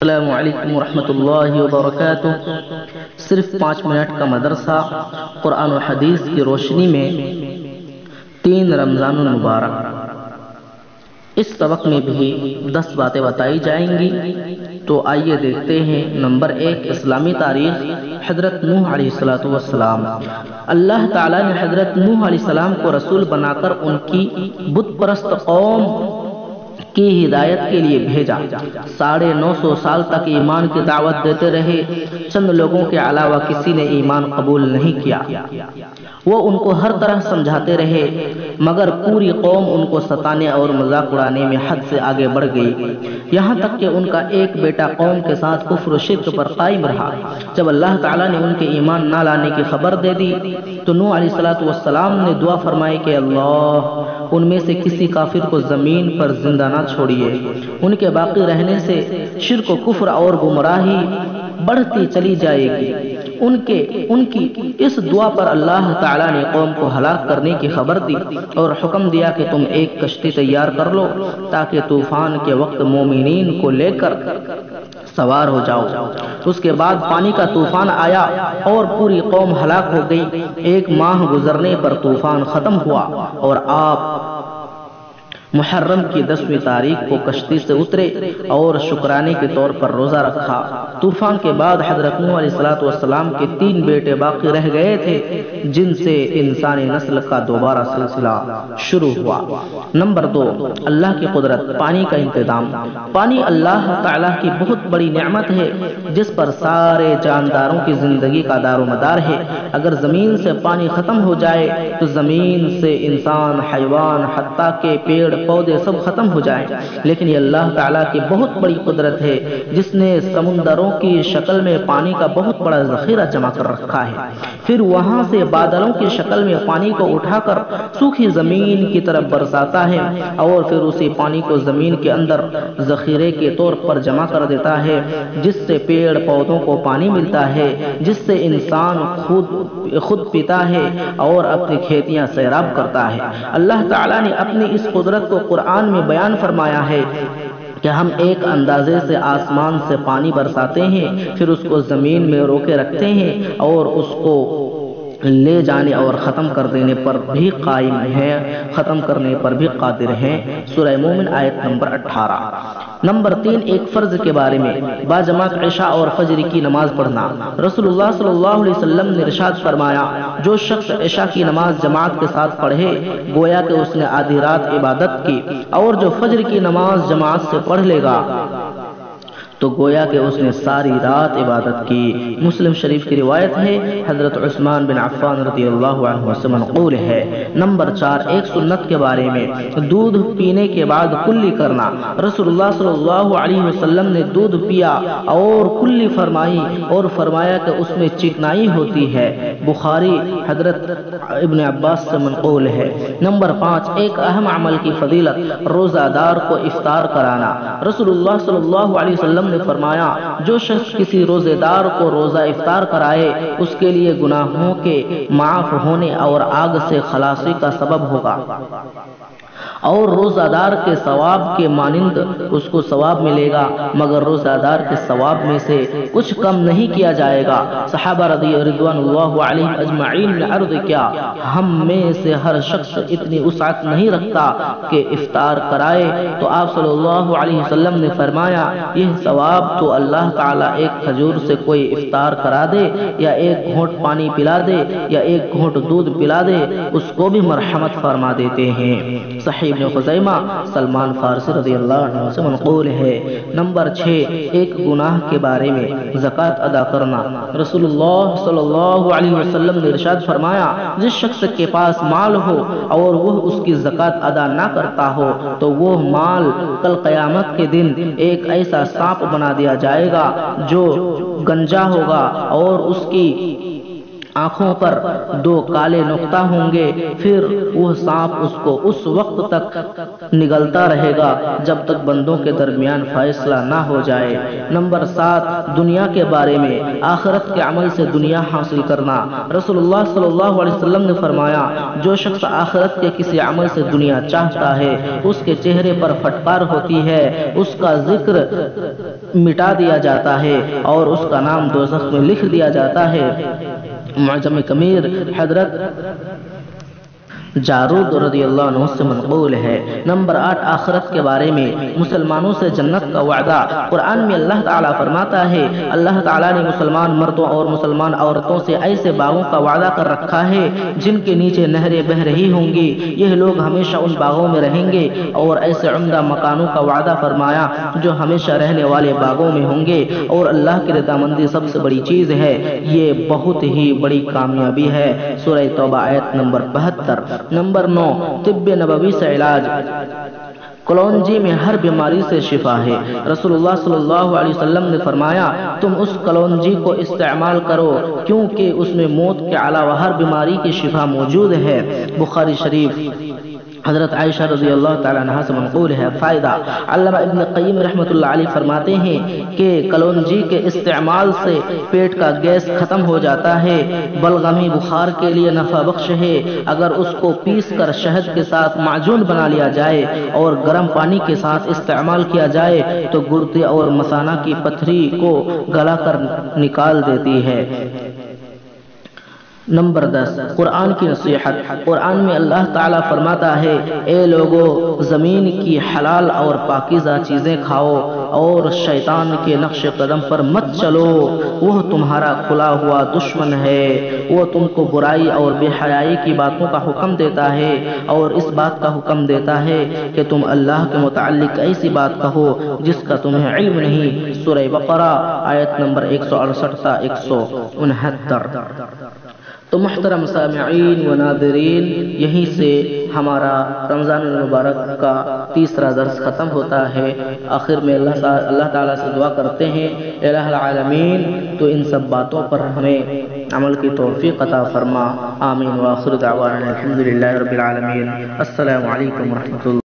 السلام علیکم ورحمۃ اللہ وبرکاتہ۔ صرف 5 منٹ کا مدرسہ قرآن و حدیث کی روشنی میں 3 رمضان المبارک۔ اس سبق میں بھی 10 باتیں بتائی جائیں گی، تو آئیے دیکھتے ہیں۔ نمبر 1، اسلامی تاریخ۔ حضرت نوح علیہ السلام، اللہ تعالیٰ نے حضرت نوح علیہ السلام کو رسول بنا کر ان کی بت پرست قوم کی ہدایت کے لیے بھیجا۔ 950 سال تک ایمان کی دعوت دیتے رہے۔ چند لوگوں کے علاوہ کسی نے ایمان قبول نہیں کیا۔ وہ ان کو ہر طرح سمجھاتے رہے، مگر پوری قوم ان کو ستانے اور مذاق اڑانے میں حد سے آگے بڑھ گئی، یہاں تک کہ ان کا ایک بیٹا قوم کے ساتھ کفر و شرک پر قائم رہا۔ جب اللہ تعالیٰ نے ان کے ایمان نہ لانے کی خبر دے دی تو نوح علیہ السلام نے دعا فرمائی کہ اللہ، ان میں سے کسی کافر کو زمین پر زندہ نہ چھوڑیے۔ ان کے باقی رہنے سے شرک و کفر اور گمراہی بڑھتی چلی جائے گی۔ ان کی اس دعا پر اللہ تعالیٰ نے قوم کو ہلاک کرنے کی خبر دی اور حکم دیا کہ تم ایک کشتی تیار کر لو تاکہ طوفان کے وقت مومنین کو لے کر سوار ہو جاؤ۔ اس کے بعد پانی کا طوفان آیا اور پوری قوم ہلاک ہو گئی۔ 1 ماہ گزرنے پر طوفان ختم ہوا اور آپ محرم کی 10ویں تاریخ کو کشتی سے اترے اور شکرانے کے طور پر روزہ رکھا۔ طوفان کے بعد حضرت نوح علیہ السلام کے 3 بیٹے باقی رہ گئے تھے، جن سے انسانی نسل کا دوبارہ سلسلہ شروع ہوا۔ نمبر 2، اللہ کی قدرت، پانی کا انتظام۔ پانی اللہ تعالیٰ کی بہت بڑی نعمت ہے جس پر سارے جانداروں کی زندگی کا دار و مدار ہے۔ اگر زمین سے پانی ختم ہو جائے تو زمین سے انسان، حیوان، حتیٰ کہ پیڑ پودے سب ختم ہو جائیں، لیکن یہ اللہ تعالیٰ کی بہت بڑی قدرت ہے جس نے سمندروں کی شکل میں پانی کا بہت بڑا ذخیرہ جمع کر رکھا ہے، پھر وہاں سے بادلوں کی شکل میں پانی کو اٹھا کر سوکھی زمین کی طرف برساتا ہے اور پھر اسی پانی کو زمین کے اندر ذخیرے کے طور پر جمع کر دیتا ہے، جس سے پیڑ پودوں کو پانی ملتا ہے، جس سے انسان خود پیتا ہے اور اپنی کھیتیاں سیراب کرتا ہے۔ اللہ تعالیٰ نے اپنی اس قدرت کو قرآن میں بیان فرمایا ہے کہ ہم ایک اندازے سے آسمان سے پانی برساتے ہیں، پھر اس کو زمین میں روکے رکھتے ہیں اور اس کو لے جانے اور ختم کر دینے پر بھی قائم ہے، ختم کرنے پر بھی قادر ہیں۔ سورہ مومن آیت نمبر 18۔ نمبر 3، ایک فرض کے بارے میں، باجماعت عشاء اور فجر کی نماز پڑھنا۔ رسول اللہ صلی اللہ علیہ وسلم نے ارشاد فرمایا، جو شخص عشاء کی نماز جماعت کے ساتھ پڑھے گویا کہ اس نے آدھی رات عبادت کی، اور جو فجر کی نماز جماعت سے پڑھ لے گا تو گویا کہ اس نے ساری رات عبادت کی۔ مسلم شریف کی روایت ہے، حضرت عثمان بن عفان رضی اللہ عنہ سے منقول ہے۔ نمبر 4، ایک سنت کے بارے میں، دودھ پینے کے بعد کلی کرنا۔ رسول اللہ صلی اللہ علیہ وسلم نے دودھ پیا اور کلی فرمائی اور فرمایا کہ اس میں چکنائی ہوتی ہے۔ بخاری حضرت ابن عباس سے منقول ہے۔ نمبر 5، ایک اہم عمل کی فضیلت، روزہ دار کو افطار کرانا۔ رسول اللہ صلی اللہ علیہ وسلم نے فرمایا، جو شخص کسی روزے دار کو روزہ افطار کرائے اس کے لیے گناہوں کے معاف ہونے اور آگ سے خلاصی کا سبب ہوگا، اور روزہ دار کے ثواب کے مانند اس کو ثواب ملے گا، مگر روزہ دار کے ثواب میں سے کچھ کم نہیں کیا جائے گا۔ صحابہ رضوان اللہ علیہم اجمعین نے عرض کیا، ہم میں سے ہر شخص اتنی وسعت نہیں رکھتا کہ افطار کرائے، تو آپ صلی اللہ علیہ وسلم نے فرمایا، یہ ثواب تو اللہ تعالیٰ ایک کھجور سے کوئی افطار کرا دے یا ایک گھونٹ پانی پلا دے یا ایک گھونٹ دودھ پلا دے، اس کو بھی مرحمت فرما دیتے ہیں۔ صحیح ابن خزیمہ، سلمان فارسی رضی اللہ عنہ سے منقول ہے۔ نمبر 6، ایک گناہ کے بارے میں، زکوٰۃ ادا کرنا۔ رسول اللہ صلی اللہ علیہ وسلم نے ارشاد فرمایا، جس شخص کے پاس مال ہو اور وہ اس کی زکوٰۃ ادا نہ کرتا ہو تو وہ مال کل قیامت کے دن ایک ایسا سانپ بنا دیا جائے گا جو گنجا ہوگا اور اس کی آنکھوں پر 2 کالے نقطہ ہوں گے، پھر وہ سانپ اس کو اس وقت تک نگلتا رہے گا جب تک بندوں کے درمیان فیصلہ نہ ہو جائے۔ نمبر 7، دنیا کے بارے میں، آخرت کے عمل سے دنیا حاصل کرنا۔ رسول اللہ صلی اللہ علیہ وسلم نے فرمایا، جو شخص آخرت کے کسی عمل سے دنیا چاہتا ہے، اس کے چہرے پر پھٹکار ہوتی ہے، اس کا ذکر مٹا دیا جاتا ہے اور اس کا نام دوزخ میں لکھ دیا جاتا ہے۔ معجم کبیر حضرت جارود رضی اللہ عنہ سے منقول ہے۔ نمبر 8، آخرت کے بارے میں، مسلمانوں سے جنت کا وعدہ۔ قرآن میں اللہ تعالیٰ فرماتا ہے، اللہ تعالیٰ نے مسلمان مردوں اور مسلمان عورتوں سے ایسے باغوں کا وعدہ کر رکھا ہے جن کے نیچے نہریں بہہ رہی ہوں گی، یہ لوگ ہمیشہ ان باغوں میں رہیں گے، اور ایسے عمدہ مکانوں کا وعدہ فرمایا جو ہمیشہ رہنے والے باغوں میں ہوں گے، اور اللہ کی رضامندی سب سے بڑی چیز ہے، یہ بہت ہی بڑی کامیابی ہے۔ سورہ توبہ آیت نمبر 72۔ نمبر 9، طب نبوی سے علاج۔ کلونجی میں ہر بیماری سے شفا ہے۔ رسول اللہ صلی اللہ علیہ وسلم نے فرمایا، تم اس کلونجی کو استعمال کرو کیونکہ اس میں موت کے علاوہ ہر بیماری کی شفا موجود ہے۔ بخاری شریف۔ حضرت عائشہ رضی اللہ تعالیٰ عنہ سے منقول ہے۔ فائدہ، علامہ ابن قیم رحمۃ اللہ علیہ فرماتے ہیں کہ کلونجی کے استعمال سے پیٹ کا گیس ختم ہو جاتا ہے، بلغمی بخار کے لیے نفع بخش ہے۔ اگر اس کو پیس کر شہد کے ساتھ معجون بنا لیا جائے اور گرم پانی کے ساتھ استعمال کیا جائے تو گردے اور مثانہ کی پتھری کو گلا کر نکال دیتی ہے۔ نمبر 10، قرآن کی نصیحت۔ قرآن میں اللہ تعالیٰ فرماتا ہے، اے لوگو، زمین کی حلال اور پاکیزہ چیزیں کھاؤ اور شیطان کے نقش قدم پر مت چلو، وہ تمہارا کھلا ہوا دشمن ہے، وہ تم کو برائی اور بے حیائی کی باتوں کا حکم دیتا ہے اور اس بات کا حکم دیتا ہے کہ تم اللہ کے متعلق ایسی بات کہو جس کا تمہیں علم نہیں۔ سورہ بقرہ آیت نمبر 168 تا 169۔ تو محترم سامعین و ناظرین، یہیں سے ہمارا رمضان المبارک کا تیسرا درس ختم ہوتا ہے۔ آخر میں اللہ تعالیٰ سے دعا کرتے ہیں، الہ العالمین تو ان سب باتوں پر ہمیں عمل کی توفیق عطا فرما۔ آمین۔ وآخر دعوانا الحمدللہ رب العالمین۔ السلام علیکم ورحمۃ اللہ۔